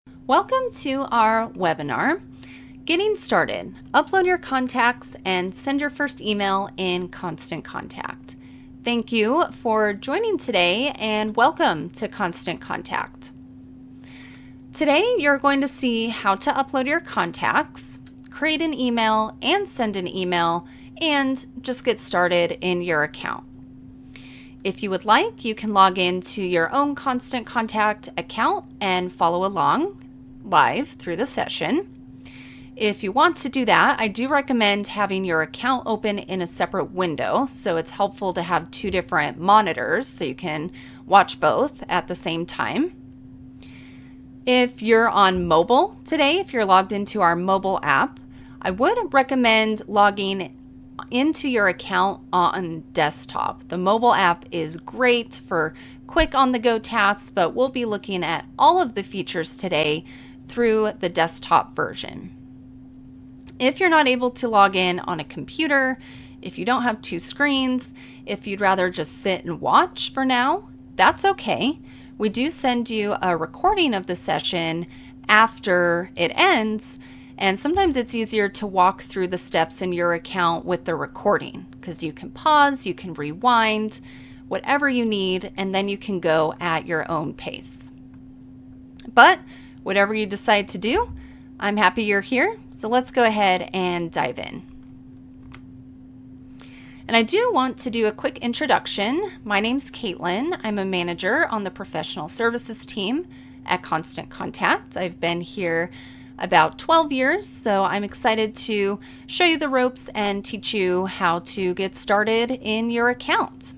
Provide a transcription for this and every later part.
Welcome to our webinar, Getting Started. Upload your contacts and send your first email in Constant Contact. Thank you for joining today and welcome to Constant Contact. Today you're going to see how to upload your contacts, create an email and send an email, and just get started in your account. If you would like, you can log into your own Constant Contact account and follow along live through the session. If you want to do that, I do recommend having your account open in a separate window, so it's helpful to have two different monitors so you can watch both at the same time. If you're on mobile today, if you're logged into our mobile app, I would recommend logging into your account on desktop. The mobile app is great for quick on-the-go tasks, but we'll be looking at all of the features today through the desktop version. If you're not able to log in on a computer, if you don't have two screens, if you'd rather just sit and watch for now, that's okay. We do send you a recording of the session after it ends, and sometimes it's easier to walk through the steps in your account with the recording because you can pause, you can rewind, whatever you need, and then you can go at your own pace. But whatever you decide to do, I'm happy you're here, so let's go ahead and dive in. And I do want to do a quick introduction. My name's Caitlin. I'm a manager on the professional services team at Constant Contact. I've been here about 12 years, so I'm excited to show you the ropes and teach you how to get started in your account.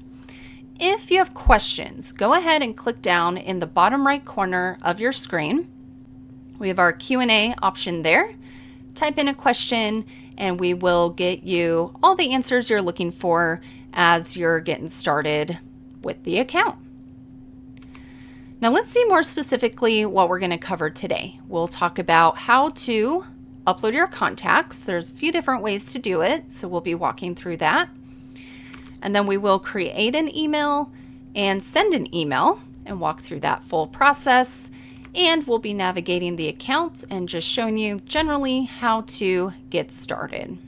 If you have questions, go ahead and click down in the bottom right corner of your screen. We have our Q&A option there. Type in a question and we will get you all the answers you're looking for as you're getting started with the account. Now let's see more specifically what we're going to cover today. We'll talk about how to upload your contacts. There's a few different ways to do it, so we'll be walking through that. And then we will create an email and send an email and walk through that full process. And we'll be navigating the account and just showing you generally how to get started.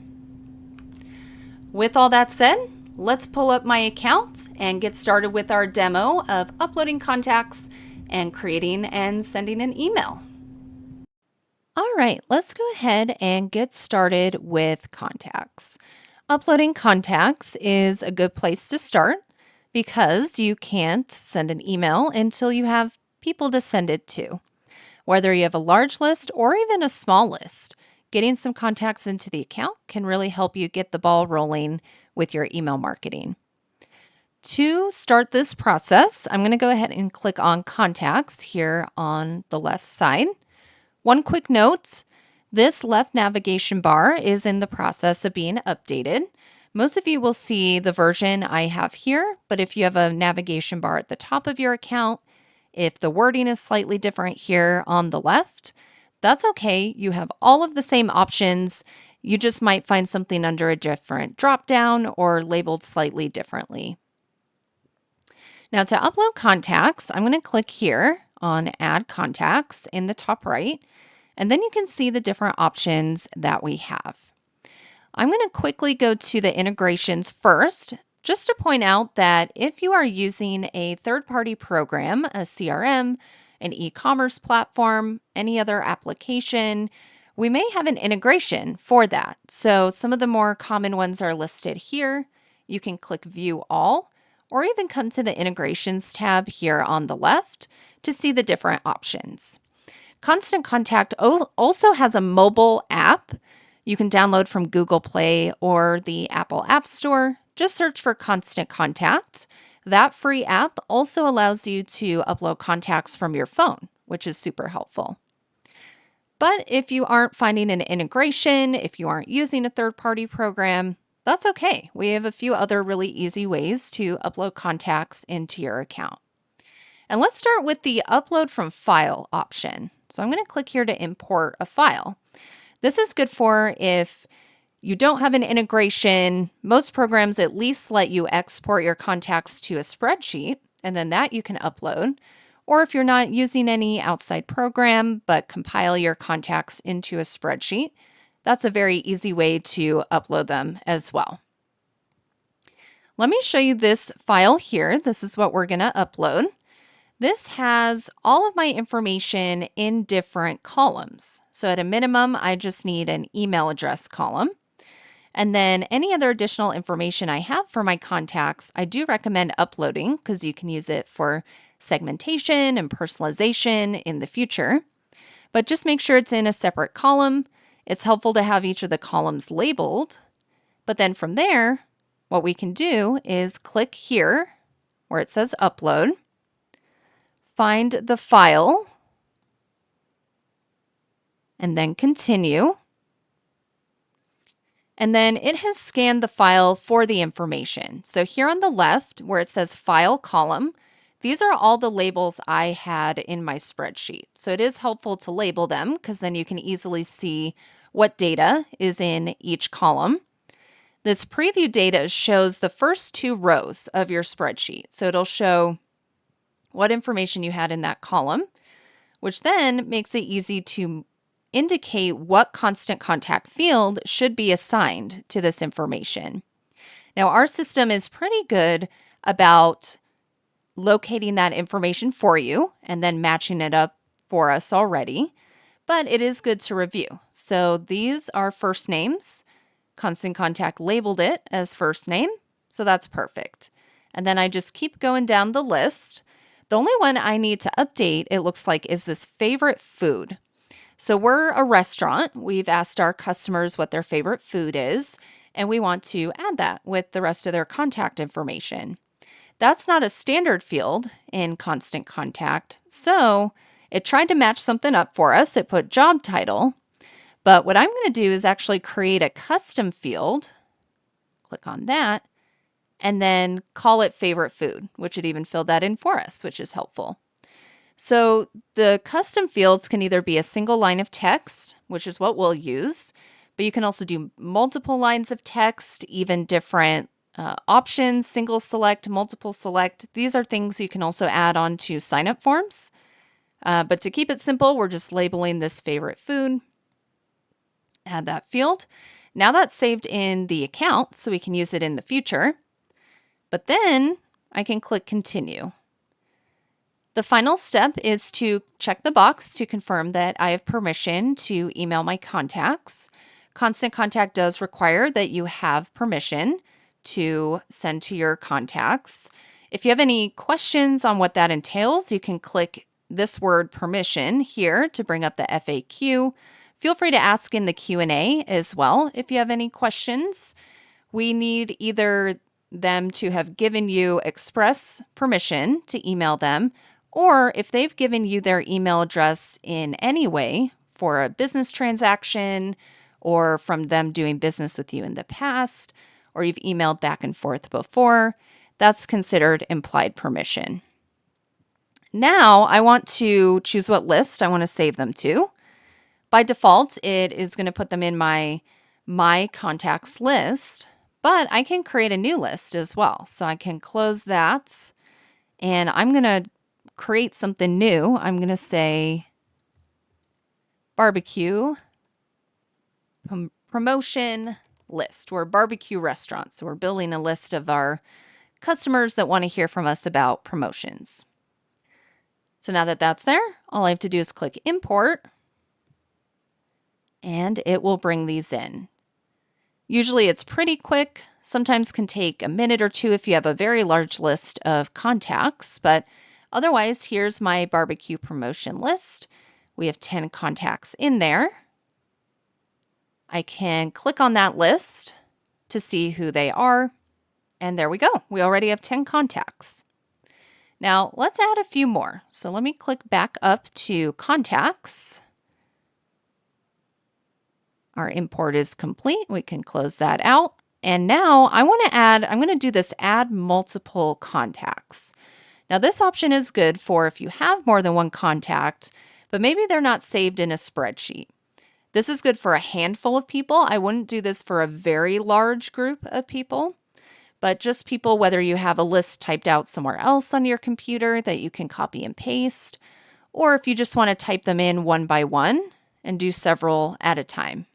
With all that said, let's pull up my account and get started with our demo of uploading contacts and creating and sending an email. All right, let's go ahead and get started with contacts. Uploading contacts is a good place to start because you can't send an email until you have people to send it to. Whether you have a large list or even a small list, getting some contacts into the account can really help you get the ball rolling with your email marketing. To start this process, I'm going to go ahead and click on Contacts here on the left side. One quick note, this left navigation bar is in the process of being updated. Most of you will see the version I have here, but if you have a navigation bar at the top of your account, if the wording is slightly different here on the left, that's okay. You have all of the same options. You just might find something under a different drop-down or labeled slightly differently. Now to upload contacts, I'm going to click here on Add Contacts in the top right, and then you can see the different options that we have. I'm going to quickly go to the integrations first, just to point out that if you are using a third-party program, a CRM, an e-commerce platform, any other application, we may have an integration for that. So some of the more common ones are listed here. You can click View All, or even come to the Integrations tab here on the left to see the different options. Constant Contact also has a mobile app you can download from Google Play or the Apple App Store. Just search for Constant Contact. That free app also allows you to upload contacts from your phone, which is super helpful. But if you aren't finding an integration, if you aren't using a third-party program, that's okay. We have a few other really easy ways to upload contacts into your account. And let's start with the Upload from File option. So I'm going to click here to import a file. This is good for if you don't have an integration. Most programs at least let you export your contacts to a spreadsheet, and then that you can upload. Or if you're not using any outside program, but compile your contacts into a spreadsheet, that's a very easy way to upload them as well. Let me show you this file here. This is what we're going to upload. This has all of my information in different columns. So at a minimum, I just need an email address column. And then any other additional information I have for my contacts, I do recommend uploading because you can use it for segmentation and personalization in the future. But just make sure it's in a separate column. It's helpful to have each of the columns labeled. But then from there, what we can do is click here where it says upload, find the file, and then continue. And then it has scanned the file for the information. So here on the left where it says file column, these are all the labels I had in my spreadsheet. So it is helpful to label them because then you can easily see what data is in each column. This preview data shows the first 2 rows of your spreadsheet. So it'll show what information you had in that column, which then makes it easy to indicate what constant contact field should be assigned to this information. Now, our system is pretty good about locating that information for you and then matching it up for us already, but it is good to review. So these are first names. Constant Contact labeled it as first name, so that's perfect. And then I just keep going down the list. The only one I need to update, it looks like, is this favorite food. So we're a restaurant. We've asked our customers what their favorite food is, and we want to add that with the rest of their contact information. That's not a standard field in Constant Contact, so it tried to match something up for us. It put job title, but what I'm going to do is actually create a custom field, click on that, and then call it favorite food, which it even filled that in for us, which is helpful. So the custom fields can either be a single line of text, which is what we'll use, but you can also do multiple lines of text, even different options, single select, multiple select. These are things you can also add on to sign-up forms. But to keep it simple, we're just labeling this favorite food. Add that field. Now that's saved in the account, so we can use it in the future. But then I can click continue. The final step is to check the box to confirm that I have permission to email my contacts. Constant Contact does require that you have permission to send to your contacts. If you have any questions on what that entails, you can click this word permission here to bring up the FAQ. Feel free to ask in the Q&A as well if you have any questions. We need either them to have given you express permission to email them, or if they've given you their email address in any way for a business transaction or from them doing business with you in the past, or you've emailed back and forth before, that's considered implied permission. Now I want to choose what list I want to save them to. By default, it is going to put them in my contacts list, but I can create a new list as well. So I can close that, and I'm going to create something new. I'm going to say barbecue promotion list. We're a barbecue restaurant, so we're building a list of our customers that want to hear from us about promotions. So now that that's there, all I have to do is click import, and it will bring these in. Usually it's pretty quick. Sometimes can take a minute or two if you have a very large list of contacts, but otherwise, here's my barbecue promotion list. We have 10 contacts in there. I can click on that list to see who they are, and there we go. We already have 10 contacts. Now, let's add a few more. So let me click back up to contacts. Our import is complete. We can close that out. And now I'm going to do this add multiple contacts. Now this option is good for if you have more than one contact, but maybe they're not saved in a spreadsheet. This is good for a handful of people. I wouldn't do this for a very large group of people. but just people, whether you have a list typed out somewhere else on your computer that you can copy and paste, or if you just want to type them in one by one and do several at a time.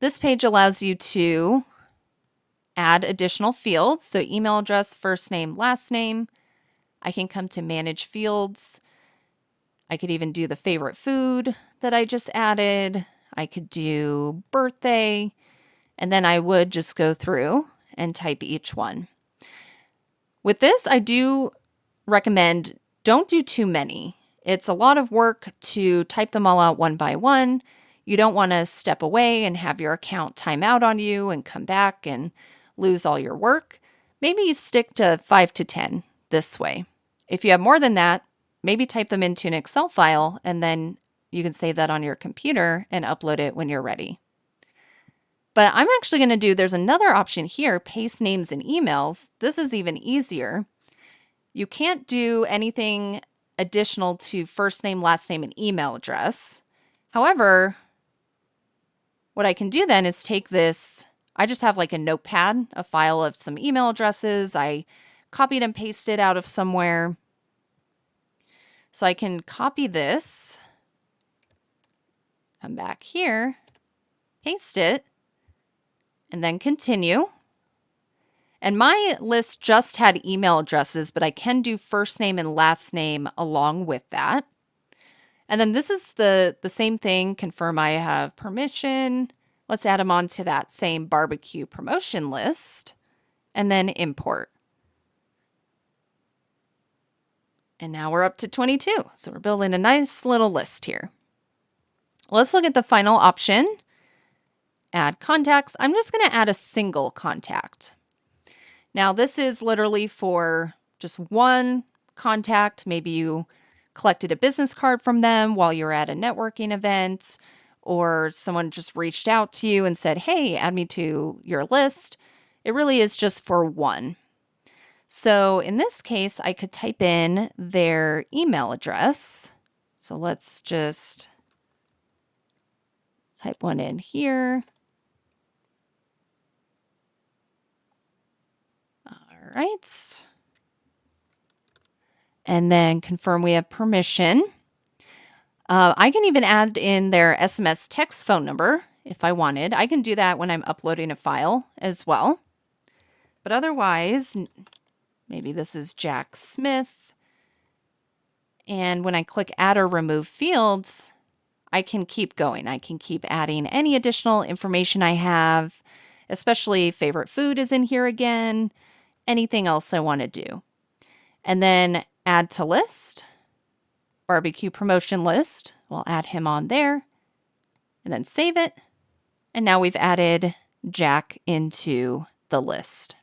This page allows you to add additional fields. So email address, first name, last name. I can come to manage fields. I could even do the favorite food that I just added. I could do birthday, and then I would just go through and type each one. With this, I do recommend don't do too many. It's a lot of work to type them all out one by one. You don't want to step away and have your account time out on you and come back and lose all your work. Maybe you stick to 5 to 10 this way. If you have more than that, maybe type them into an Excel file and then you can save that on your computer and upload it when you're ready. But I'm actually going to there's another option here, paste names and emails. This is even easier. You can't do anything additional to first name, last name, and email address. However, what I can do then is take this, I just have like a notepad, a file of some email addresses. I copied and pasted out of somewhere. So I can copy this, come back here, paste it, and then continue. And my list just had email addresses, but I can do first name and last name along with that. And then this is the same thing, confirm I have permission. Let's add them onto that same barbecue promotion list and then import. And now we're up to 22. So we're building a nice little list here. Let's look at the final option, add contacts. I'm just going to add a single contact. Now this is literally for just one contact. Maybe you collected a business card from them while you're at a networking event, or someone just reached out to you and said, hey, add me to your list. It really is just for one. So in this case, I could type in their email address. So let's just type one in here. All right. And then confirm we have permission. I can even add in their SMS text phone number if I wanted. I can do that when I'm uploading a file as well. But otherwise, maybe this is Jack Smith. And when I click add or remove fields, I can keep going. I can keep adding any additional information I have, especially favorite food is in here again, anything else I want to do. And then add to list, barbecue promotion list. We'll add him on there and then save it. And now we've added Jack into the list.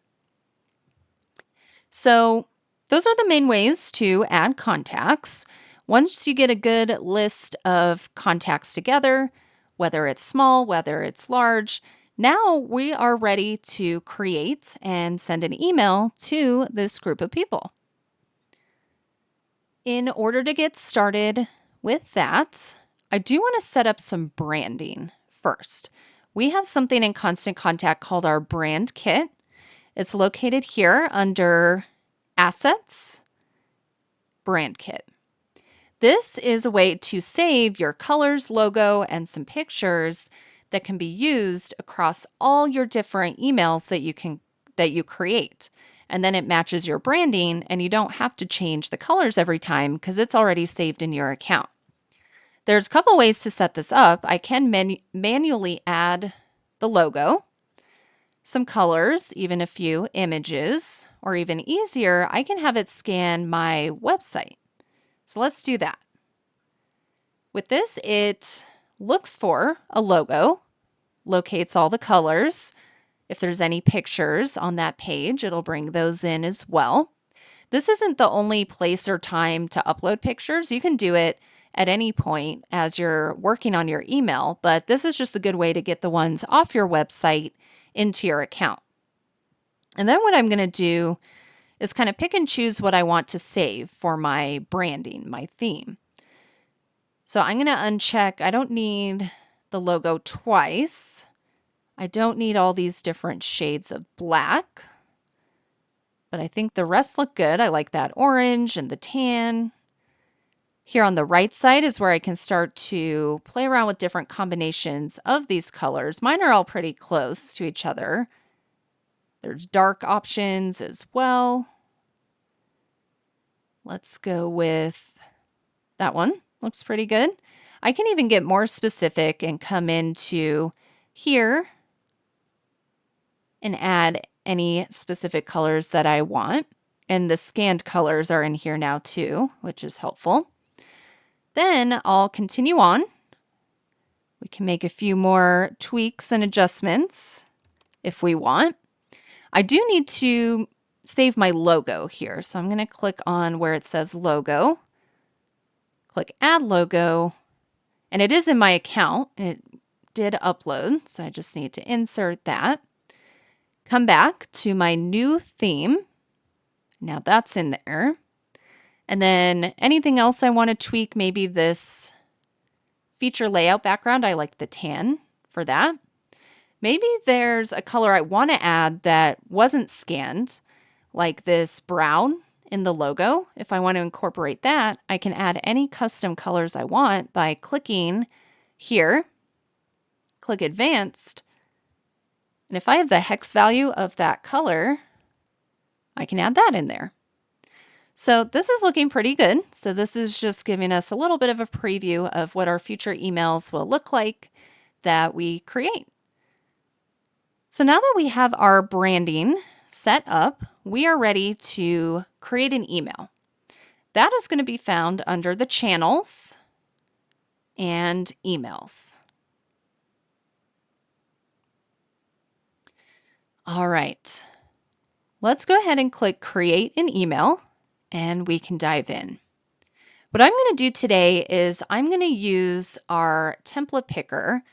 So those are the main ways to add contacts. Once you get a good list of contacts together, whether it's small, whether it's large, now we are ready to create and send an email to this group of people. In order to get started with that, I do want to set up some branding first. We have something in Constant Contact called our brand kit. It's located here under Assets, Brand Kit. This is a way to save your colors, logo, and some pictures that can be used across all your different emails that you create. And then it matches your branding and you don't have to change the colors every time because it's already saved in your account. There's a couple ways to set this up. I can manually add the logo, some colors, even a few images, or even easier, I can have it scan my website. So let's do that. With this, it looks for a logo, locates all the colors. If there's any pictures on that page, it'll bring those in as well. This isn't the only place or time to upload pictures. You can do it at any point as you're working on your email, but this is just a good way to get the ones off your website into your account. And then what I'm going to do is kind of pick and choose what I want to save for my branding, my theme. So I'm going to uncheck, I don't need the logo twice. I don't need all these different shades of black, but I think the rest look good. I like that orange and the tan. Here on the right side is where I can start to play around with different combinations of these colors. Mine are all pretty close to each other. There's dark options as well. Let's go with that one. Looks pretty good. I can even get more specific and come into here and add any specific colors that I want. And the scanned colors are in here now too, which is helpful. Then I'll continue on. We can make a few more tweaks and adjustments if we want. I do need to save my logo here. So I'm going to click on where it says logo. Click add logo. And it is in my account. It did upload. So I just need to insert that. Come back to my new theme. Now that's in there. And then anything else I want to tweak, maybe this feature layout background. I like the tan for that. Maybe there's a color I want to add that wasn't scanned, like this brown in the logo. If I want to incorporate that, I can add any custom colors I want by clicking here, click Advanced, and if I have the hex value of that color, I can add that in there. So this is looking pretty good. So this is just giving us a little bit of a preview of what our future emails will look like that we create. So now that we have our branding set up, we are ready to create an email. That is going to be found under the channels and emails. All right, let's go ahead and click create an email and we can dive in. What I'm going to do today is I'm going to use our template picker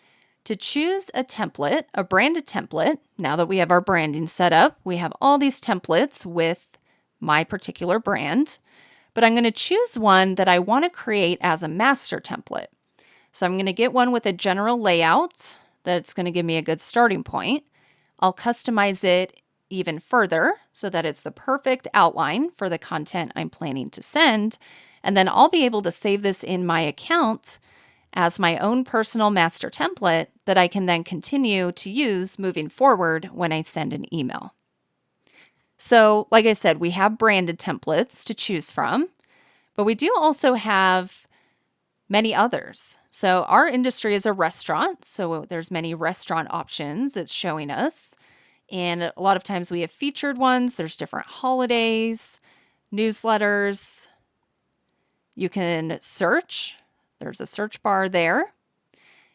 to choose a template, a branded template. Now that we have our branding set up, we have all these templates with my particular brand, but I'm going to choose one that I want to create as a master template. So I'm going to get one with a general layout that's going to give me a good starting point. I'll customize it even further so that it's the perfect outline for the content I'm planning to send. And then I'll be able to save this in my account as my own personal master template that I can then continue to use moving forward when I send an email. So, like I said, we have branded templates to choose from, but we do also have many others. So our industry is a restaurant, so there's many restaurant options it's showing us. And a lot of times we have featured ones. There's different holidays, newsletters. You can search. There's a search bar there.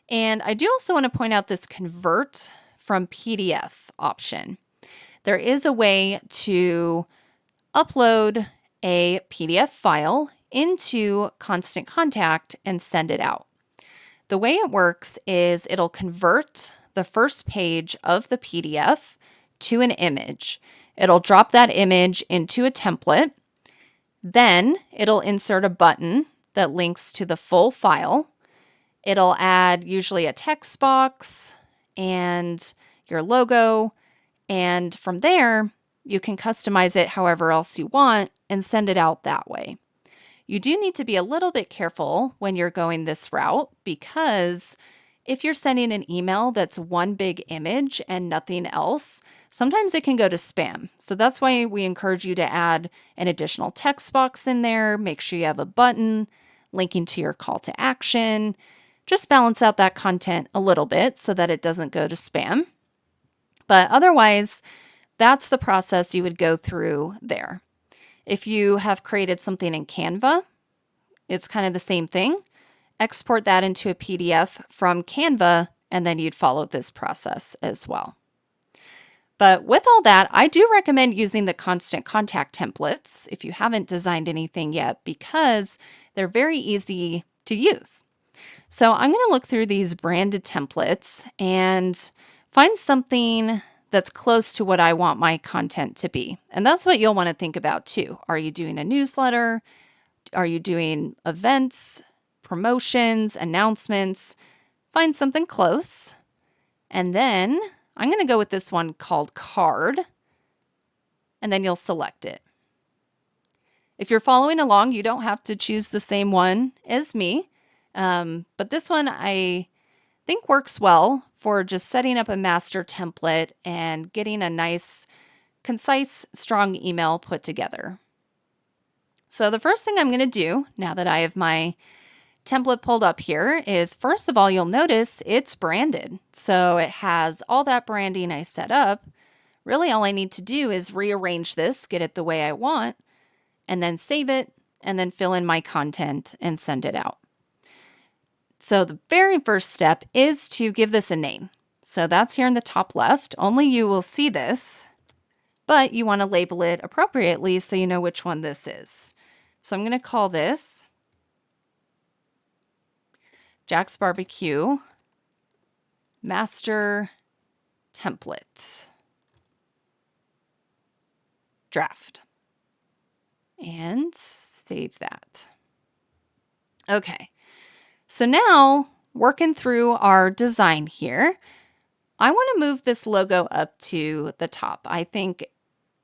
And I do also want to point out this convert from PDF option. There is a way to upload a PDF file into Constant Contact and send it out. The way it works is it'll convert the first page of the PDF to an image. It'll drop that image into a template. Then it'll insert a button that links to the full file. It'll add usually a text box and your logo. And from there, you can customize it however else you want and send it out that way. You do need to be a little bit careful when you're going this route because if you're sending an email that's one big image and nothing else, sometimes it can go to spam. So that's why we encourage you to add an additional text box in there. Make sure you have a button linking to your call to action. Just balance out that content a little bit so that it doesn't go to spam. But otherwise, that's the process you would go through there. If you have created something in Canva, it's kind of the same thing. Export that into a PDF from Canva, and then you'd follow this process as well. But with all that, I do recommend using the Constant Contact templates if you haven't designed anything yet because they're very easy to use. So I'm going to look through these branded templates and find something that's close to what I want my content to be. And that's what you'll want to think about too. Are you doing a newsletter? Are you doing events, promotions, announcements? Find something close. And then I'm going to go with this one called card, and then you'll select it. If you're following along, you don't have to choose the same one as me, but this one I think works well for just setting up a master template and getting a nice, concise, strong email put together. So the first thing I'm going to do now that I have my template pulled up here is, first of all, you'll notice it's branded. So it has all that branding I set up. Really, all I need to do is rearrange this, get it the way I want, and then save it, and then fill in my content and send it out. So the very first step is to give this a name. So that's here in the top left. Only you will see this, but you want to label it appropriately so you know which one this is. So I'm going to call this Jack's Barbecue Master Template Draft. And save that. Okay, so now working through our design here, I want to move this logo up to the top. I think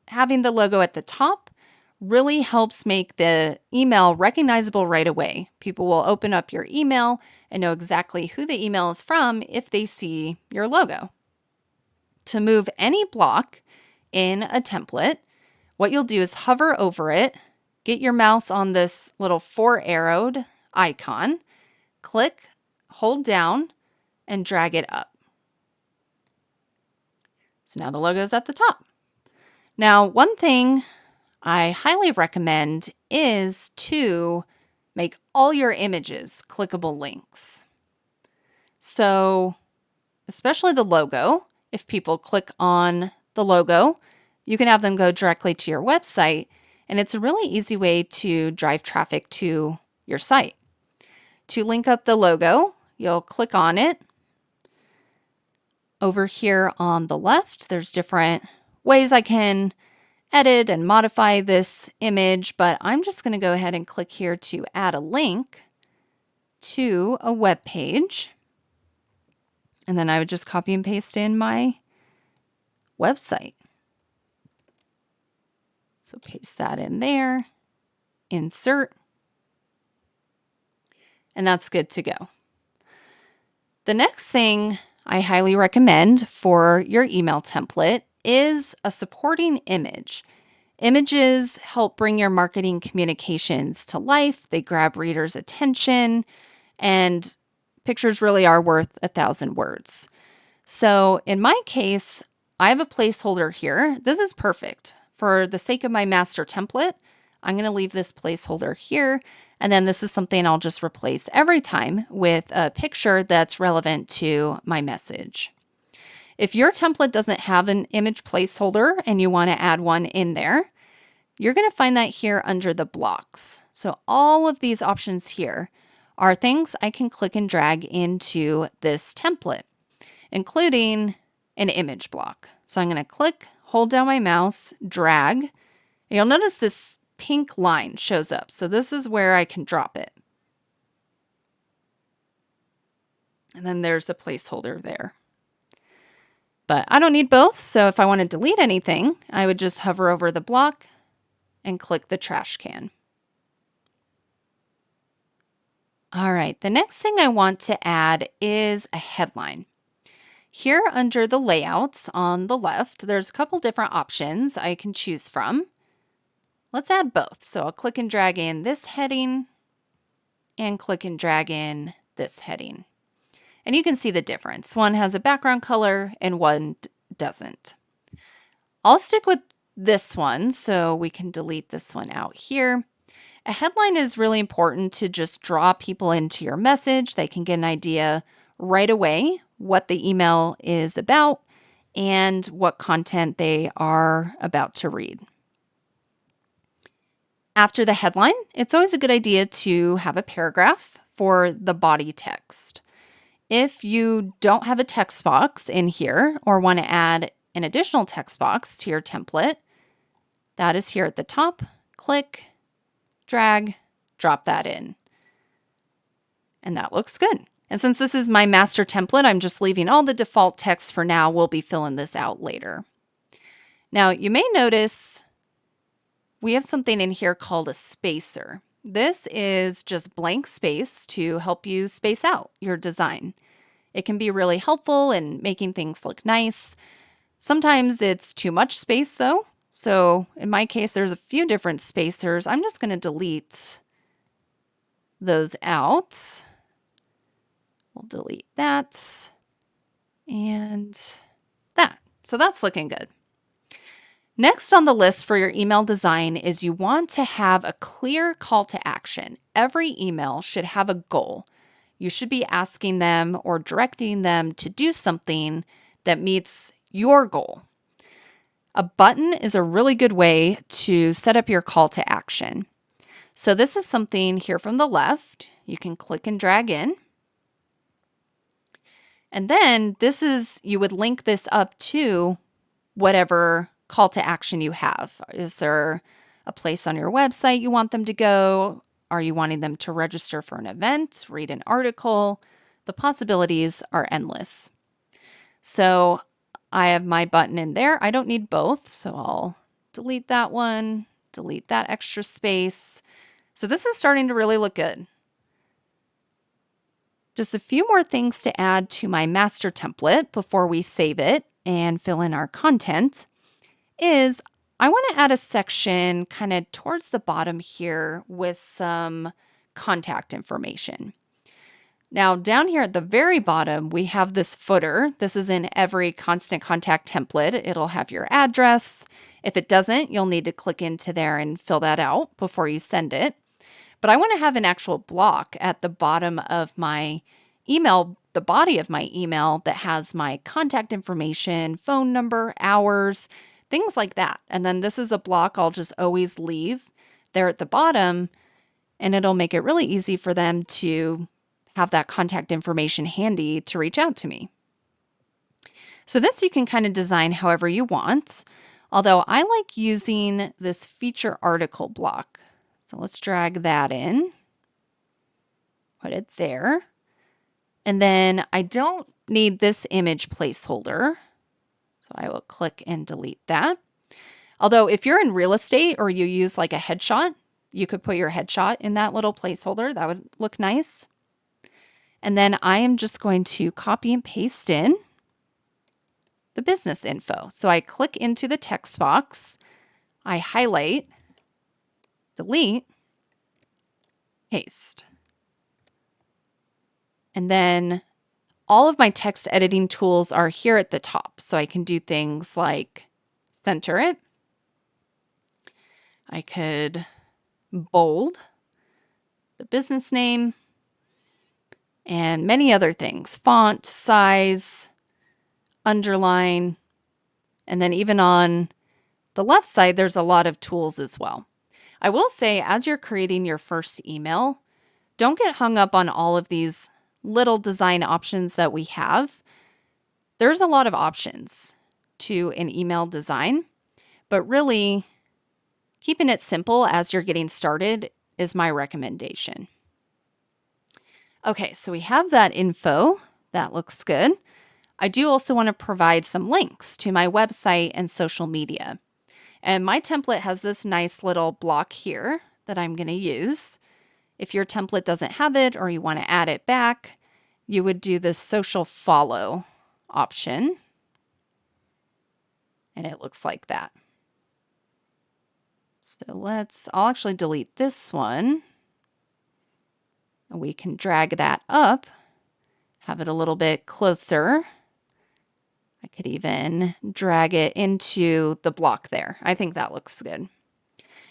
having the logo at the top really helps make the email recognizable right away. People will open up your email and know exactly who the email is from if they see your logo. To move any block in a template, what you'll do is hover over it, get your mouse on this little 4-arrowed icon, click, hold down, and drag it up. So now the logo is at the top. Now, one thing I highly recommend is to make all your images clickable links. So, especially the logo, if people click on the logo, you can have them go directly to your website, and it's a really easy way to drive traffic to your site. To link up the logo, you'll click on it. Over here on the left, there's different ways I can edit and modify this image, but I'm just going to go ahead and click here to add a link to a web page. And then I would just copy and paste in my website. So paste that in there, insert, and that's good to go. The next thing I highly recommend for your email template is a supporting image. Images help bring your marketing communications to life. They grab readers' attention, and pictures really are worth 1,000 words. So in my case, I have a placeholder here. This is perfect. For the sake of my master template, I'm going to leave this placeholder here. And then this is something I'll just replace every time with a picture that's relevant to my message. If your template doesn't have an image placeholder and you want to add one in there, you're going to find that here under the blocks. So all of these options here are things I can click and drag into this template, including an image block. So I'm going to click, hold down my mouse, drag, and you'll notice this pink line shows up. So this is where I can drop it. And then there's a placeholder there. But I don't need both, so if I want to delete anything, I would just hover over the block and click the trash can. All right, the next thing I want to add is a headline. Here under the layouts on the left, there's a couple different options I can choose from. Let's add both. So I'll click and drag in this heading and click and drag in this heading. And you can see the difference. One has a background color and one doesn't. I'll stick with this one so we can delete this one out here. A headline is really important to just draw people into your message. They can get an idea right away what the email is about and what content they are about to read. After the headline, it's always a good idea to have a paragraph for the body text. If you don't have a text box in here or want to add an additional text box to your template, that is here at the top. Click, drag, drop that in. And that looks good. And since this is my master template, I'm just leaving all the default text for now. We'll be filling this out later. Now, you may notice we have something in here called a spacer. This is just blank space to help you space out your design. It can be really helpful in making things look nice. Sometimes it's too much space though. So in my case, there's a few different spacers. I'm just going to delete those out. We'll delete that and that. So that's looking good. Next on the list for your email design is you want to have a clear call to action. Every email should have a goal. You should be asking them or directing them to do something that meets your goal. A button is a really good way to set up your call to action. So this is something here from the left. You can click and drag in. And then you would link this up to whatever call to action you have. Is there a place on your website you want them to go? Are you wanting them to register for an event, read an article? The possibilities are endless. So I have my button in there. I don't need both, so I'll delete that one, delete that extra space. So this is starting to really look good. Just a few more things to add to my master template before we save it and fill in our content is I want to add a section kind of towards the bottom here with some contact information. Now down here at the very bottom, we have this footer. This is in every Constant Contact template. It'll have your address. If it doesn't, you'll need to click into there and fill that out before you send it. But I want to have an actual block at the bottom of my email, the body of my email that has my contact information, phone number, hours, things like that. And then this is a block I'll just always leave there at the bottom, and it'll make it really easy for them to have that contact information handy to reach out to me. So this you can kind of design however you want, although I like using this feature article block. So let's drag that in, put it there. And then I don't need this image placeholder. So I will click and delete that. Although if you're in real estate or you use like a headshot, you could put your headshot in that little placeholder. That would look nice. And then I am just going to copy and paste in the business info. So I click into the text box, I highlight, delete, paste. And then all of my text editing tools are here at the top. So I can do things like center it. I could bold the business name and many other things. Font, size, underline, and then even on the left side, there's a lot of tools as well. I will say, as you're creating your first email, don't get hung up on all of these little design options that we have. There's a lot of options to an email design, but really keeping it simple as you're getting started is my recommendation. Okay, so we have that info. That looks good. I do also want to provide some links to my website and social media. And my template has this nice little block here that I'm going to use. If your template doesn't have it or you want to add it back, you would do this social follow option. And it looks like that. So I'll actually delete this one. And we can drag that up, have it a little bit closer. I could even drag it into the block there. I think that looks good.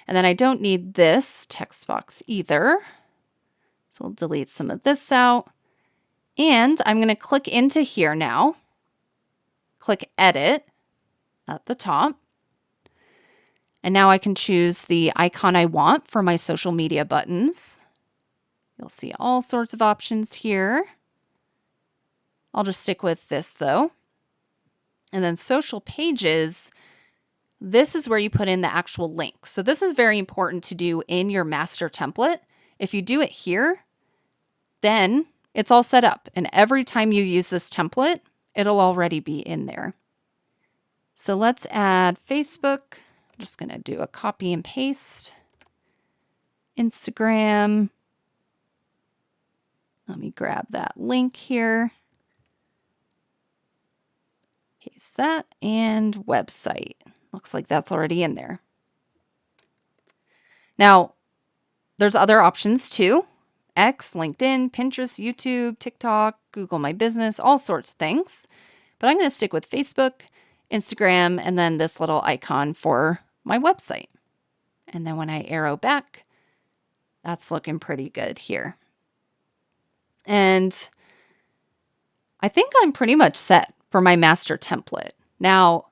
And then I don't need this text box either. So we'll delete some of this out. And I'm going to click into here now. Click Edit at the top. And now I can choose the icon I want for my social media buttons. You'll see all sorts of options here. I'll just stick with this though. And then social pages, this is where you put in the actual link. So this is very important to do in your master template. If you do it here, then it's all set up. And every time you use this template, it'll already be in there. So let's add Facebook. I'm just going to do a copy and paste. Instagram. Let me grab that link here. Paste that, and website. Looks like that's already in there. Now, there's other options too. X, LinkedIn, Pinterest, YouTube, TikTok, Google My Business, all sorts of things. But I'm going to stick with Facebook, Instagram, and then this little icon for my website. And then when I arrow back, that's looking pretty good here. And I think I'm pretty much set for my master template. Now,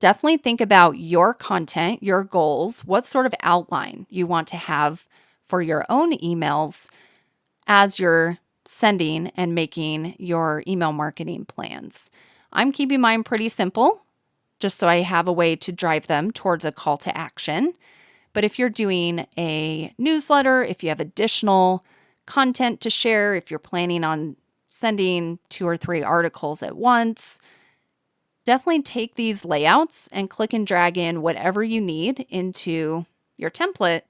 definitely think about your content, your goals, what sort of outline you want to have for your own emails as you're sending and making your email marketing plans. I'm keeping mine pretty simple, just so I have a way to drive them towards a call to action. But if you're doing a newsletter, if you have additional content to share, if you're planning on sending 2 or 3 articles at once, definitely take these layouts and click and drag in whatever you need into your template.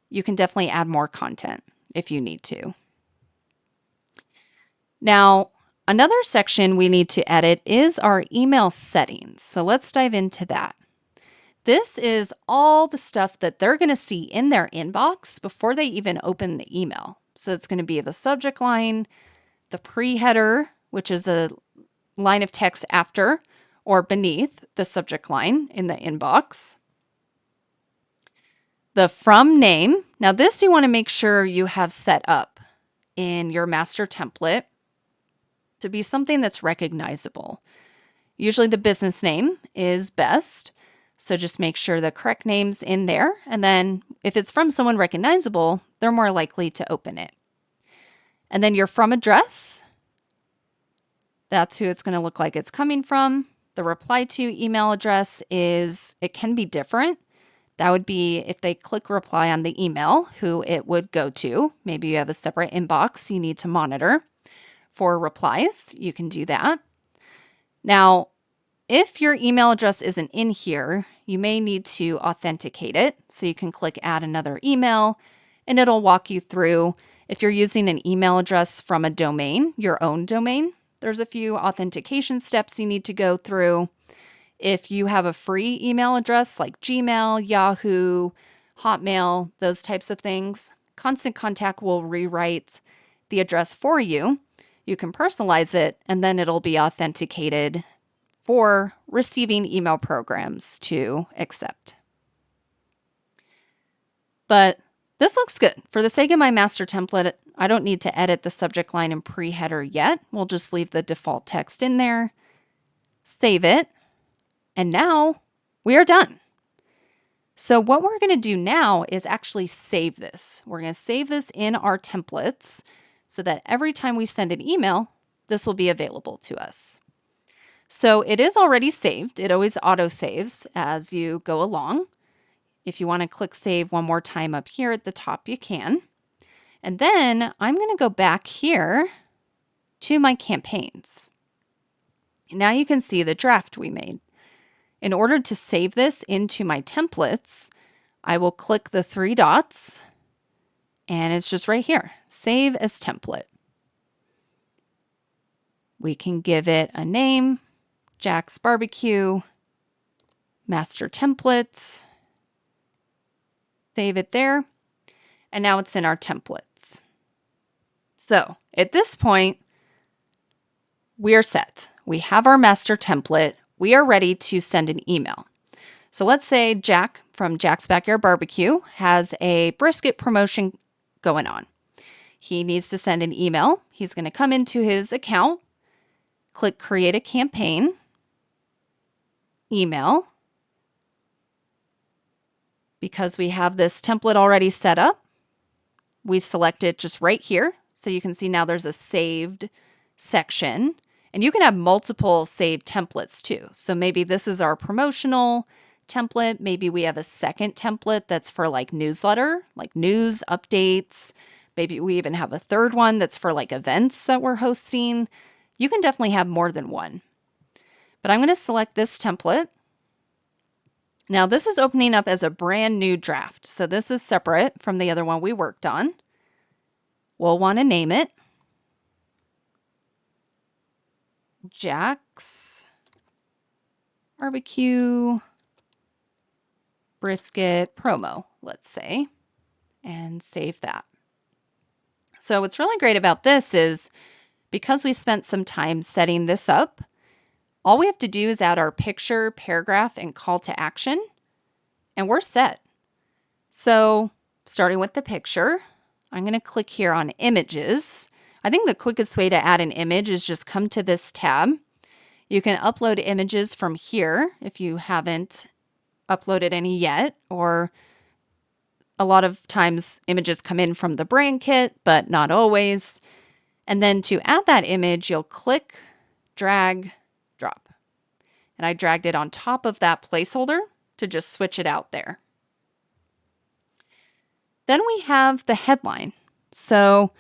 You can definitely add more content if you need to. Now, another section we need to edit is our email settings. So let's dive into that. This is all the stuff that they're going to see in their inbox before they even open the email. So it's going to be the subject line, the pre-header, which is a line of text after or beneath the subject line in the inbox. The from name. Now this you want to make sure you have set up in your master template to be something that's recognizable. Usually the business name is best. So just make sure the correct name's in there. And then if it's from someone recognizable, they're more likely to open it. And then your from address. That's who it's going to look like it's coming from. The reply to email address it can be different. That would be if they click reply on the email, who it would go to. Maybe you have a separate inbox you need to monitor for replies. You can do that. Now, if your email address isn't in here, you may need to authenticate it. So you can click add another email and it'll walk you through. If you're using an email address from a domain, your own domain, there's a few authentication steps you need to go through. If you have a free email address like Gmail, Yahoo, Hotmail, those types of things, Constant Contact will rewrite the address for you. You can personalize it and then it'll be authenticated for receiving email programs to accept. But this looks good. For the sake of my master template, I don't need to edit the subject line and pre-header yet. We'll just leave the default text in there, save it, and now we are done. So what we're going to do now is actually save this. We're going to save this in our templates so that every time we send an email, this will be available to us. So it is already saved. It always auto-saves as you go along. If you want to click save one more time up here at the top, you can. And then I'm going to go back here to my campaigns. Now you can see the draft we made. In order to save this into my templates, I will click the 3 dots and it's just right here, save as template. We can give it a name, Jack's Barbecue, master templates, save it there, and now it's in our templates. So at this point, we are set. We have our master template. We are ready to send an email. So let's say Jack from Jack's Backyard Barbecue has a brisket promotion going on. He needs to send an email. He's going to come into his account, click create a campaign, email. Because we have this template already set up, we select it just right here. So you can see now there's a saved section. And you can have multiple saved templates too. So maybe this is our promotional template. Maybe we have a second template that's for like newsletter, like news, updates, Maybe we even have a third one that's for like events that we're hosting. You can definitely have more than one. But I'm going to select this template. Now this is opening up as a brand new draft. So this is separate from the other one we worked on. We'll want to name it Jack's Barbecue Brisket Promo, let's say, and save that. So what's really great about this is because we spent some time setting this up, all we have to do is add our picture, paragraph, and call to action, and we're set. So starting with the picture, I'm going to click here on images. I think the quickest way to add an image is just come to this tab. You can upload images from here if you haven't uploaded any yet, or a lot of times images come in from the brand kit, but not always. And then to add that image, you'll click, drag, drop. And I dragged it on top of that placeholder to just switch it out there. Then we have the headline. So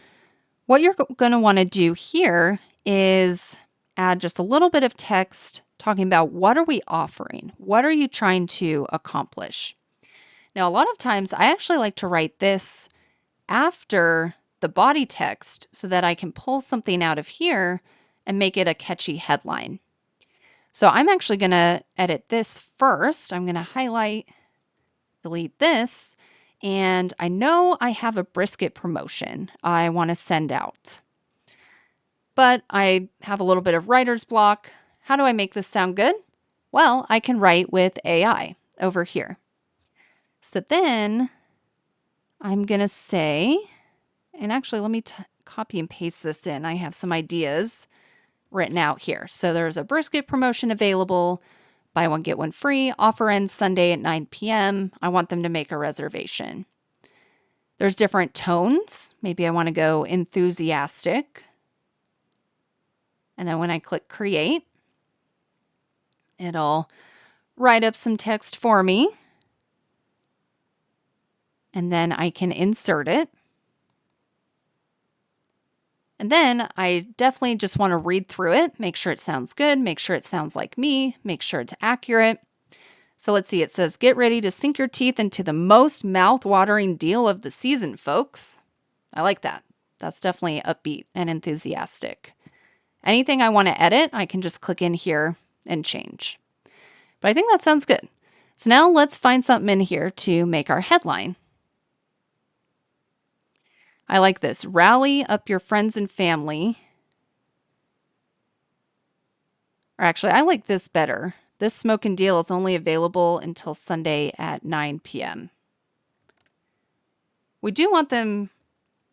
what you're going to want to do here is add just a little bit of text talking about what are we offering? What are you trying to accomplish? Now, a lot of times I actually like to write this after the body text so that I can pull something out of here and make it a catchy headline. So I'm actually going to edit this first. I'm going to highlight, delete this, and I know I have a brisket promotion I want to send out. But I have a little bit of writer's block. How do I make this sound good? Well, I can write with AI over here. So then I'm going to say, and actually let me copy and paste this in. I have some ideas written out here. So there's a brisket promotion available, buy one, get one free, offer ends Sunday at 9 p.m. I want them to make a reservation. There's different tones. Maybe I want to go enthusiastic. And then when I click create, it'll write up some text for me. And then I can insert it. And then I definitely just want to read through it, make sure it sounds good, make sure it sounds like me, make sure it's accurate. So let's see, it says, get ready to sink your teeth into the most mouth-watering deal of the season, folks. I like that. That's definitely upbeat and enthusiastic. Anything I want to edit, I can just click in here and change. But I think that sounds good. So now let's find something in here to make our headline. I like this. Rally up your friends and family. Or actually, I like this better. This smoking deal is only available until Sunday at 9 p.m. We do want them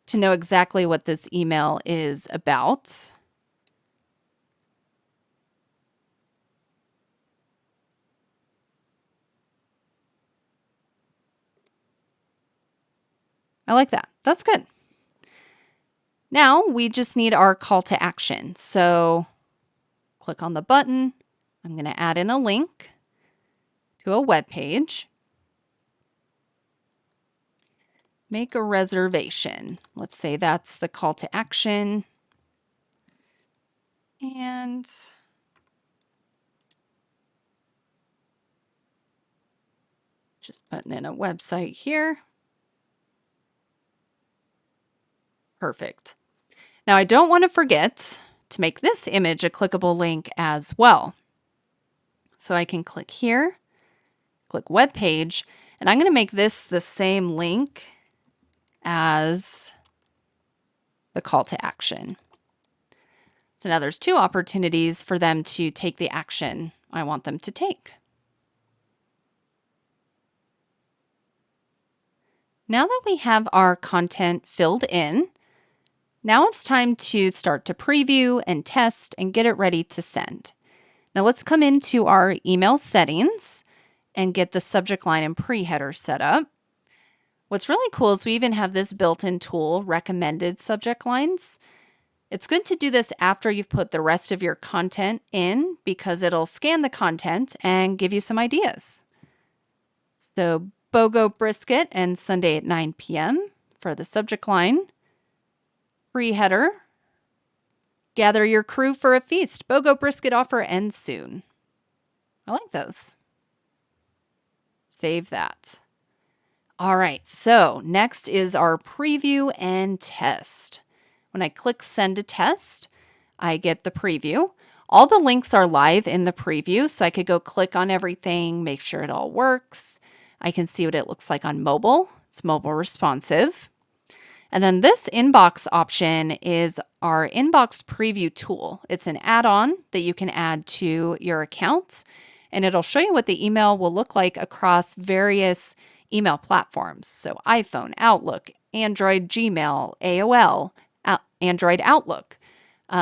to know exactly what this email is about. I like that. That's good. Now we just need our call to action. So click on the button. I'm going to add in a link to a web page. Make a reservation. Let's say that's the call to action. And just putting in a website here. Perfect. Now I don't want to forget to make this image a clickable link as well. So I can click here, click web page, and I'm going to make this the same link as the call to action. So now there's two opportunities for them to take the action I want them to take. Now that we have our content filled in, now it's time to start to preview and test and get it ready to send. Now let's come into our email settings and get the subject line and pre-header set up. What's really cool is we even have this built-in tool, recommended subject lines. It's good to do this after you've put the rest of your content in because it'll scan the content and give you some ideas. So BOGO brisket and Sunday at 9 p.m. for the subject line. Pre-header. Gather your crew for a feast. BOGO brisket offer ends soon. I like those. Save that. All right, so next is our preview and test. When I click send a test, I get the preview. All the links are live in the preview, so I could go click on everything, make sure it all works. I can see what it looks like on mobile. It's mobile responsive. And then this inbox option is our inbox preview tool. It's an add-on that you can add to your accounts, and it'll show you what the email will look like across various email platforms. So iPhone, Outlook, Android, Gmail, AOL, Android Outlook.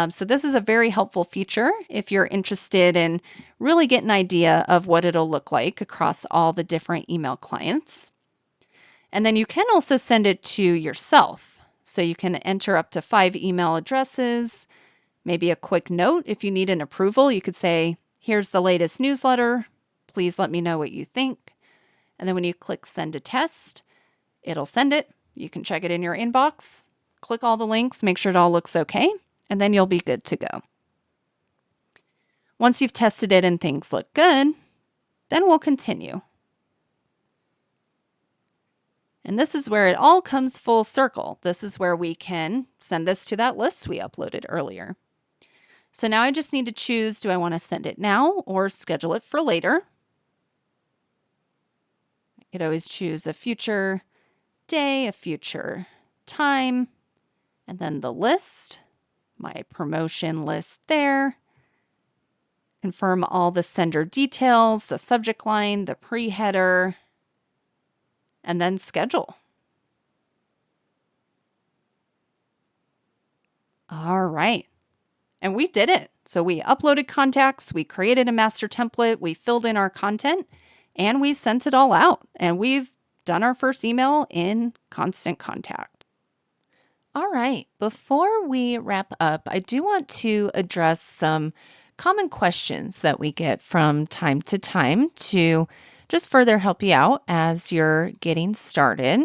So this is a very helpful feature if you're interested in really getting an idea of what it'll look like across all the different email clients. And then you can also send it to yourself. So you can enter up to 5 email addresses, maybe a quick note. If you need an approval, you could say, here's the latest newsletter. Please let me know what you think. And then when you click send a test, it'll send it. You can check it in your inbox, click all the links, make sure it all looks okay, and then you'll be good to go. Once you've tested it and things look good, then we'll continue. And this is where it all comes full circle. This is where we can send this to that list we uploaded earlier. So now I just need to choose, do I want to send it now or schedule it for later? I could always choose a future day, a future time, and then the list, my promotion list there. Confirm all the sender details, the subject line, the pre-header, and then schedule. All right. And we did it. So we uploaded contacts, we created a master template, we filled in our content, and we sent it all out. And we've done our first email in Constant Contact. All right. Before we wrap up, I do want to address some common questions that we get from time to time to just further help you out as you're getting started.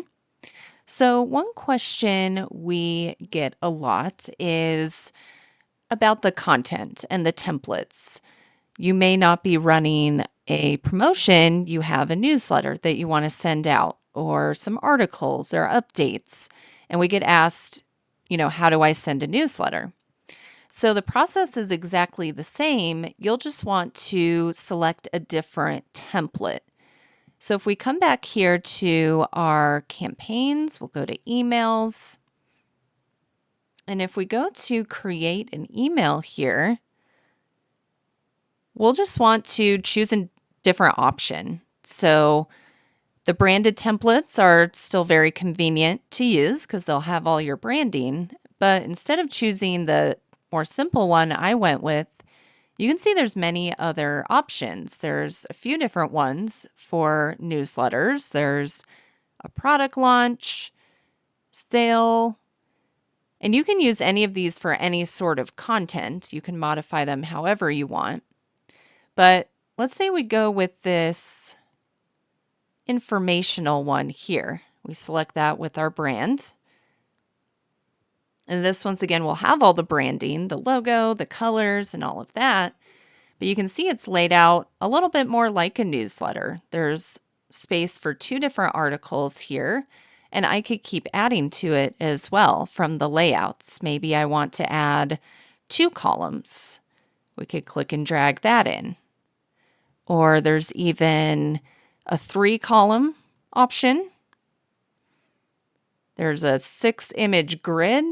So one question we get a lot is about the content and the templates. You may not be running a promotion, you have a newsletter that you want to send out or some articles or updates. And we get asked, how do I send a newsletter? So the process is exactly the same. You'll just want to select a different template. So if we come back here to our campaigns, we'll go to emails. And if we go to create an email here, we'll just want to choose a different option. So the branded templates are still very convenient to use because they'll have all your branding. But instead of choosing the more simple one I went with, you can see there's many other options. There's a few different ones for newsletters. There's a product launch, sale, and you can use any of these for any sort of content. You can modify them however you want. But let's say we go with this informational one here. We select that with our brand. And this, once again, will have all the branding, the logo, the colors, and all of that. But you can see it's laid out a little bit more like a newsletter. There's space for 2 different articles here, and I could keep adding to it as well from the layouts. Maybe I want to add 2 columns. We could click and drag that in. Or there's even a 3-column option. There's a 6-image grid.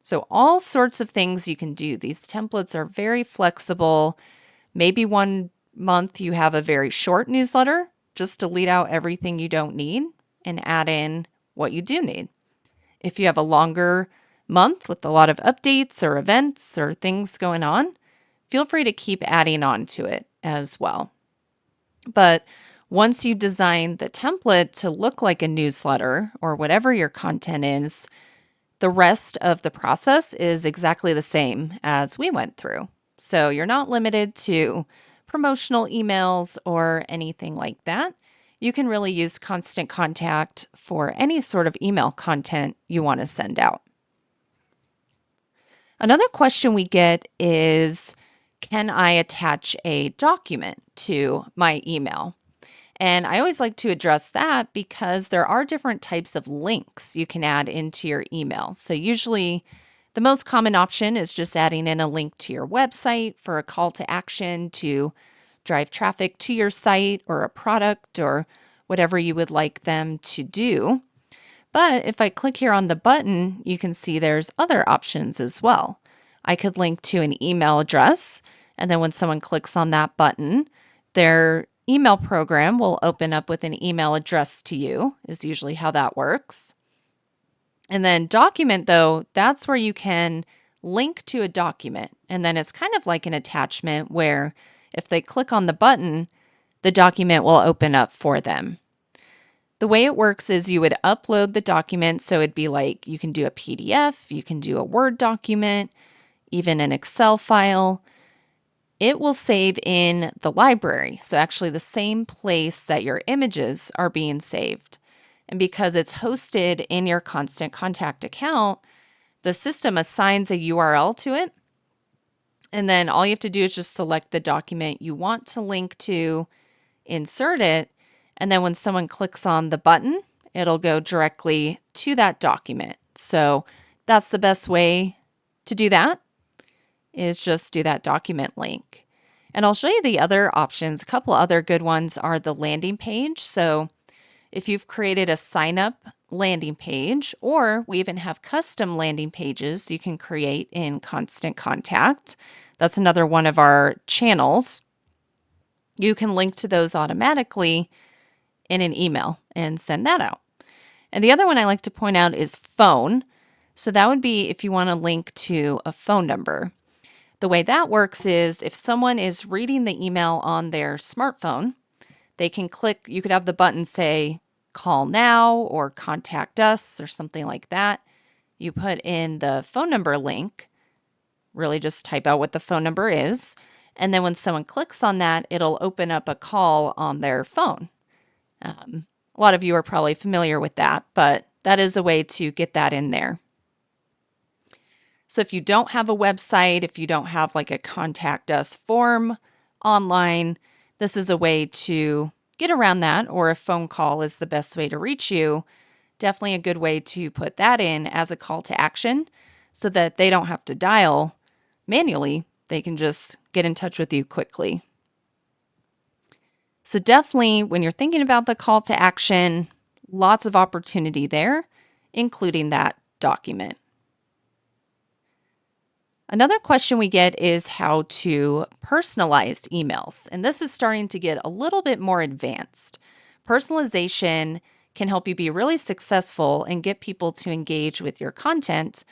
So all sorts of things you can do. These templates are very flexible. Maybe one month you have a very short newsletter. Just delete out everything you don't need and add in what you do need. If you have a longer month with a lot of updates or events or things going on, feel free to keep adding on to it as well. But once you design the template to look like a newsletter or whatever your content is, the rest of the process is exactly the same as we went through. So you're not limited to promotional emails or anything like that. You can really use Constant Contact for any sort of email content you want to send out. Another question we get is, can I attach a document to my email? And I always like to address that because there are different types of links you can add into your email. So usually the most common option is just adding in a link to your website for a call to action to drive traffic to your site or a product or whatever you would like them to do. But if I click here on the button, you can see there's other options as well. I could link to an email address, and then when someone clicks on that button, their email program will open up with an email address to you, is usually how that works. And then document, though, that's where you can link to a document. And then it's kind of like an attachment where if they click on the button, the document will open up for them. The way it works is you would upload the document. So it'd be like you can do a PDF, you can do a Word document, even an Excel file. It will save in the library. So actually the same place that your images are being saved. And because it's hosted in your Constant Contact account, the system assigns a URL to it. And then all you have to do is just select the document you want to link to, insert it, and then when someone clicks on the button, it'll go directly to that document. So that's the best way to do that, is just do that document link. And I'll show you the other options. A couple other good ones are the landing page. So if you've created a sign up landing page, or we even have custom landing pages you can create in Constant Contact, that's another one of our channels. You can link to those automatically in an email and send that out. And the other one I like to point out is phone. So that would be if you want to link to a phone number. The way that works is if someone is reading the email on their smartphone, they can click, you could have the button say call now or contact us or something like that. You put in the phone number link, really just type out what the phone number is. And then when someone clicks on that, it'll open up a call on their phone. A lot of you are probably familiar with that, but that is a way to get that in there. So if you don't have a website, if you don't have like a contact us form online, this is a way to get around that, or a phone call is the best way to reach you. Definitely a good way to put that in as a call to action so that they don't have to dial manually. They can just get in touch with you quickly. So definitely when you're thinking about the call to action, lots of opportunity there, including that document. Another question we get is how to personalize emails. And this is starting to get a little bit more advanced. Personalization can help you be really successful and get people to engage with your content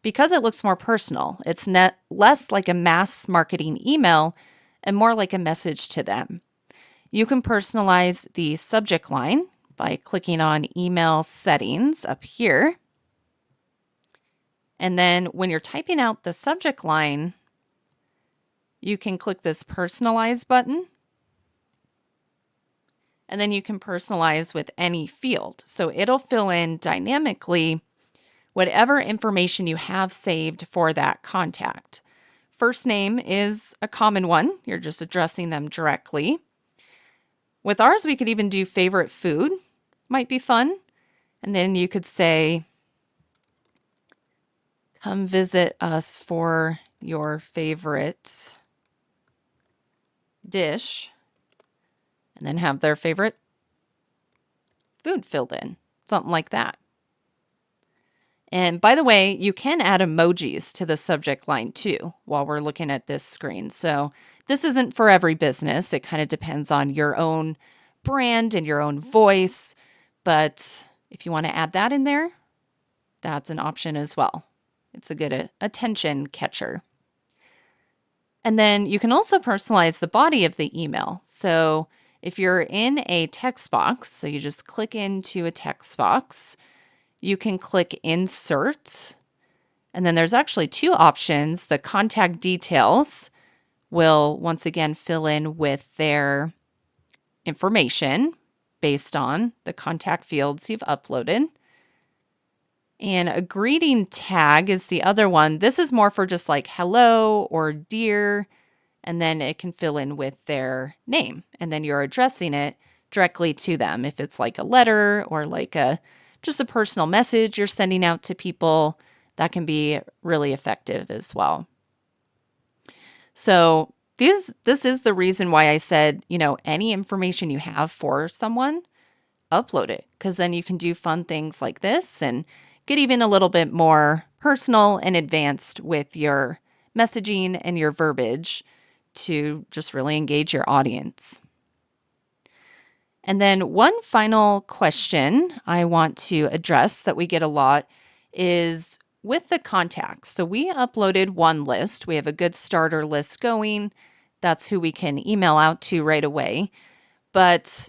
because it looks more personal. It's less like a mass marketing email and more like a message to them. You can personalize the subject line by clicking on Email Settings up here. And then when you're typing out the subject line, you can click this Personalize button. And then you can personalize with any field. So it'll fill in dynamically whatever information you have saved for that contact. First name is a common one. You're just addressing them directly. With ours, we could even do favorite food, might be fun. And then you could say, come visit us for your favorite dish, and then have their favorite food filled in, something like that. And by the way, you can add emojis to the subject line too while we're looking at this screen. So this isn't for every business. It kind of depends on your own brand and your own voice. But if you want to add that in there, that's an option as well. It's a good attention catcher. And then you can also personalize the body of the email. So if you're in a text box, so you just click into a text box, you can click Insert. And then there's actually two options. The contact details will once again fill in with their information based on the contact fields you've uploaded. And a greeting tag is the other one. This is more for just like hello or dear, and then it can fill in with their name. And then you're addressing it directly to them. If it's like a letter or like just a personal message you're sending out to people, that can be really effective as well. So this is the reason why I said, any information you have for someone, upload it, because then you can do fun things like this and get even a little bit more personal and advanced with your messaging and your verbiage to just really engage your audience. And then one final question I want to address that we get a lot is with the contacts. So we uploaded one list. We have a good starter list going. That's who we can email out to right away. But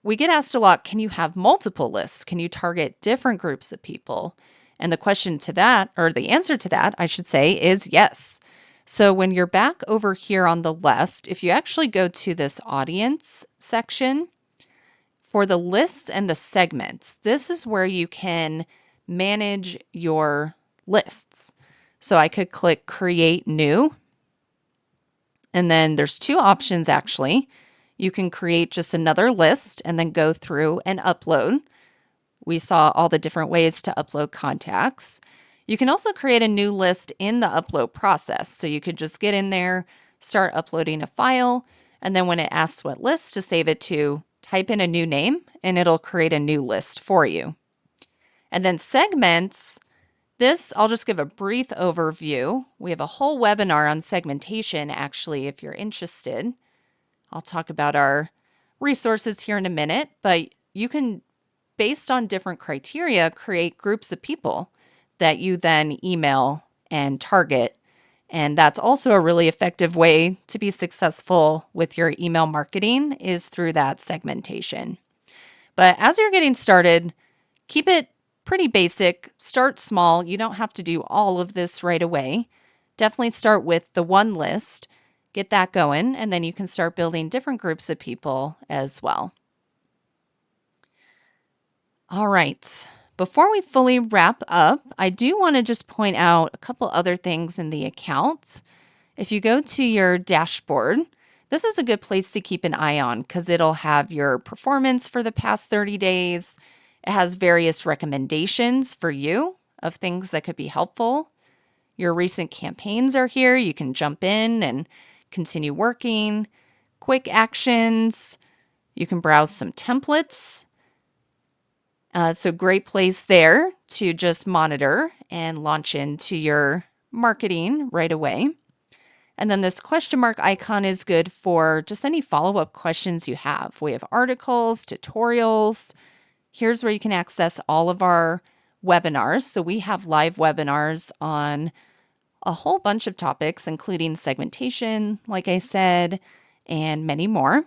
we get asked a lot, can you have multiple lists? Can you target different groups of people? And the question to that, or the answer to that, I should say, is yes. So when you're back over here on the left, if you actually go to this audience section, for the lists and the segments, this is where you can manage your lists. So I could click Create New. And then there's two options actually. You can create just another list and then go through and upload. We saw all the different ways to upload contacts. You can also create a new list in the upload process. So you could just get in there, start uploading a file, and then when it asks what list to save it to, type in a new name and it'll create a new list for you. And then segments, this I'll just give a brief overview. We have a whole webinar on segmentation actually if you're interested. I'll talk about our resources here in a minute, but you can, based on different criteria, create groups of people that you then email and target. And that's also a really effective way to be successful with your email marketing is through that segmentation. But as you're getting started, keep it pretty basic. Start small. You don't have to do all of this right away. Definitely start with the one list. Get that going, and then you can start building different groups of people as well. All right. Before we fully wrap up, I do want to just point out a couple other things in the account. If you go to your dashboard, this is a good place to keep an eye on because it'll have your performance for the past 30 days. It has various recommendations for you of things that could be helpful. Your recent campaigns are here. You can jump in and continue working. Quick actions. You can browse some templates. So great place there to just monitor and launch into your marketing right away. And then this question mark icon is good for just any follow-up questions you have. We have articles, tutorials. Here's where you can access all of our webinars. So we have live webinars on a whole bunch of topics, including segmentation, like I said, and many more.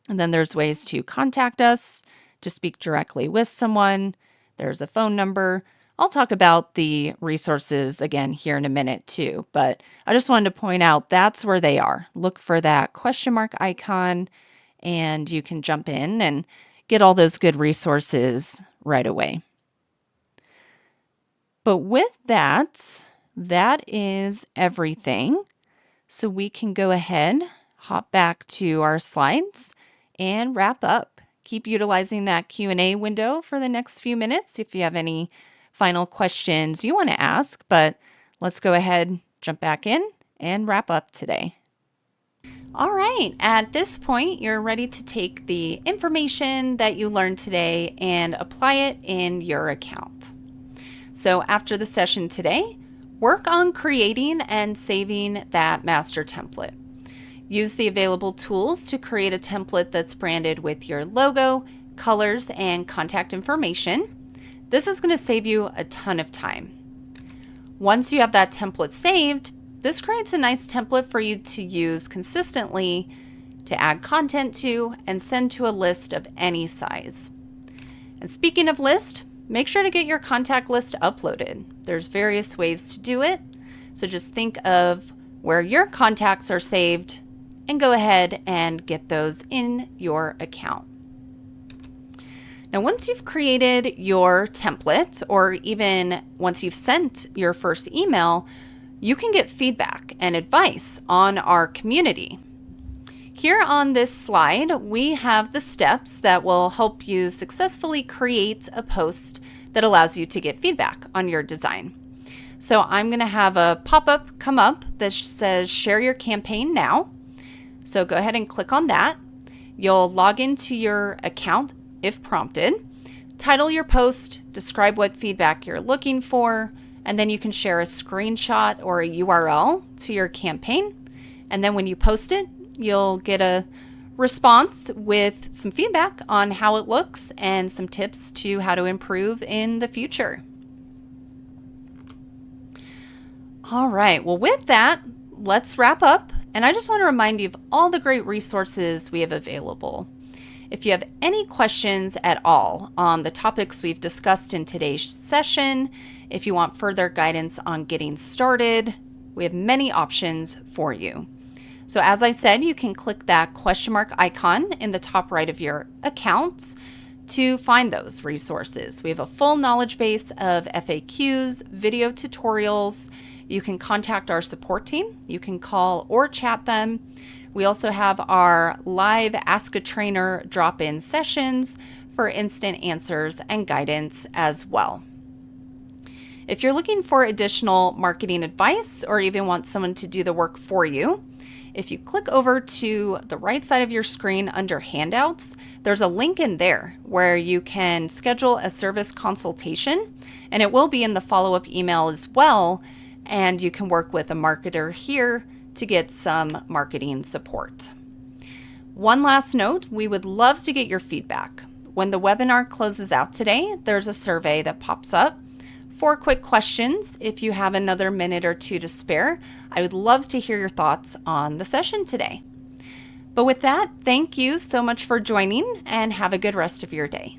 And then there's ways to contact us, to speak directly with someone. There's a phone number. I'll talk about the resources again here in a minute too, but I just wanted to point out that's where they are. Look for that question mark icon and you can jump in and get all those good resources right away. But with that, that is everything. So we can go ahead, hop back to our slides and wrap up. Keep utilizing that Q&A window for the next few minutes if you have any final questions you want to ask, but let's go ahead, jump back in and wrap up today. All right, at this point, you're ready to take the information that you learned today and apply it in your account. So after the session today, work on creating and saving that master template. Use the available tools to create a template that's branded with your logo, colors, and contact information. This is going to save you a ton of time. Once you have that template saved, this creates a nice template for you to use consistently to add content to and send to a list of any size. And speaking of list, make sure to get your contact list uploaded. There's various ways to do it. So just think of where your contacts are saved and go ahead and get those in your account. Now, once you've created your template, or even once you've sent your first email, you can get feedback and advice on our community. Here on this slide, we have the steps that will help you successfully create a post that allows you to get feedback on your design. So I'm going to have a pop-up come up that says share your campaign now. So go ahead and click on that. You'll log into your account if prompted, title your post, describe what feedback you're looking for, and then you can share a screenshot or a URL to your campaign. And then when you post it, you'll get a response with some feedback on how it looks and some tips to how to improve in the future. All right, well, with that, let's wrap up. And I just want to remind you of all the great resources we have available. If you have any questions at all on the topics we've discussed in today's session, if you want further guidance on getting started, we have many options for you. So as I said, you can click that question mark icon in the top right of your account to find those resources. We have a full knowledge base of FAQs, video tutorials. You can contact our support team. You can call or chat them. We also have our live Ask a Trainer drop-in sessions for instant answers and guidance as well. If you're looking for additional marketing advice or even want someone to do the work for you, if you click over to the right side of your screen under handouts, there's a link in there where you can schedule a service consultation, and it will be in the follow-up email as well, and you can work with a marketer here to get some marketing support. One last note, we would love to get your feedback. When the webinar closes out today, there's a survey that pops up. 4 quick questions. If you have another minute or two to spare, I would love to hear your thoughts on the session today. But with that, thank you so much for joining and have a good rest of your day.